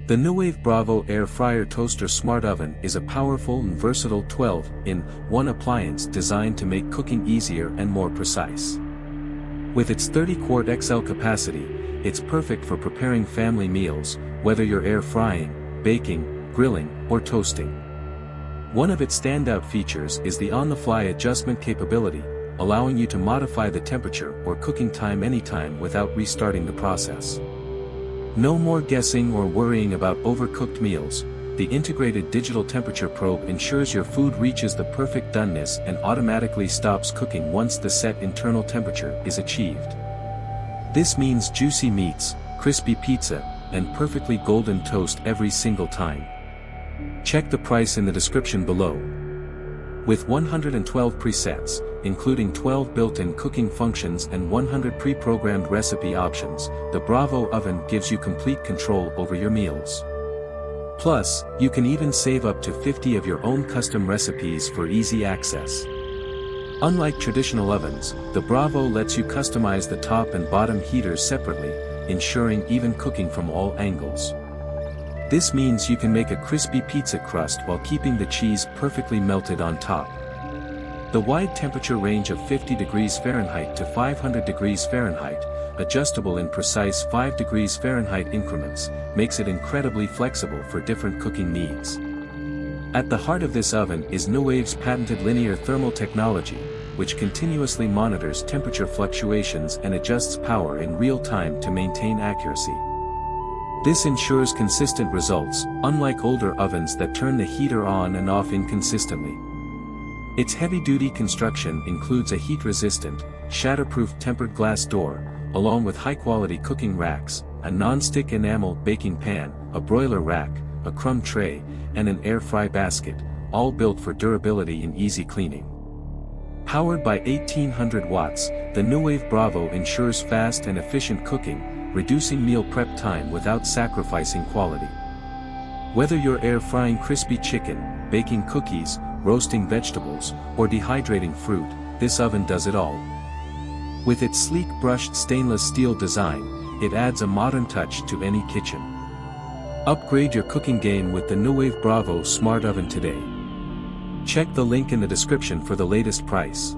The Nuwave Bravo Air Fryer Toaster Smart Oven is a powerful and versatile 12-in-1 appliance designed to make cooking easier and more precise. With its 30-quart XL capacity, it's perfect for preparing family meals, whether you're air frying, baking, grilling, or toasting. One of its standout features is the on-the-fly adjustment capability, allowing you to modify the temperature or cooking time anytime without restarting the process. No more guessing or worrying about overcooked meals. The integrated digital temperature probe ensures your food reaches the perfect doneness and automatically stops cooking once the set internal temperature is achieved. This means juicy meats, crispy pizza, and perfectly golden toast every single time. Check the price in the description below. With 112 presets, including 12 built-in cooking functions and 100 pre-programmed recipe options, the Bravo oven gives you complete control over your meals. Plus, you can even save up to 50 of your own custom recipes for easy access. Unlike traditional ovens, the Bravo lets you customize the top and bottom heaters separately, ensuring even cooking from all angles. This means you can make a crispy pizza crust while keeping the cheese perfectly melted on top. The wide temperature range of 50 degrees Fahrenheit to 500 degrees Fahrenheit, adjustable in precise 5 degrees Fahrenheit increments, makes it incredibly flexible for different cooking needs. At the heart of this oven is Nuwave's patented linear thermal technology, which continuously monitors temperature fluctuations and adjusts power in real time to maintain accuracy. This ensures consistent results, unlike older ovens that turn the heater on and off inconsistently. Its heavy-duty construction includes a heat-resistant, shatterproof tempered glass door, along with high-quality cooking racks, a non-stick enamel baking pan, a broiler rack, a crumb tray, and an air fry basket, all built for durability and easy cleaning. Powered by 1800 watts, the Nuwave Bravo ensures fast and efficient cooking, reducing meal prep time without sacrificing quality. Whether you're air frying crispy chicken, baking cookies, roasting vegetables, or dehydrating fruit, this oven does it all. With its sleek brushed stainless steel design, it adds a modern touch to any kitchen. Upgrade your cooking game with the Nuwave Bravo Smart Oven today. Check the link in the description for the latest price.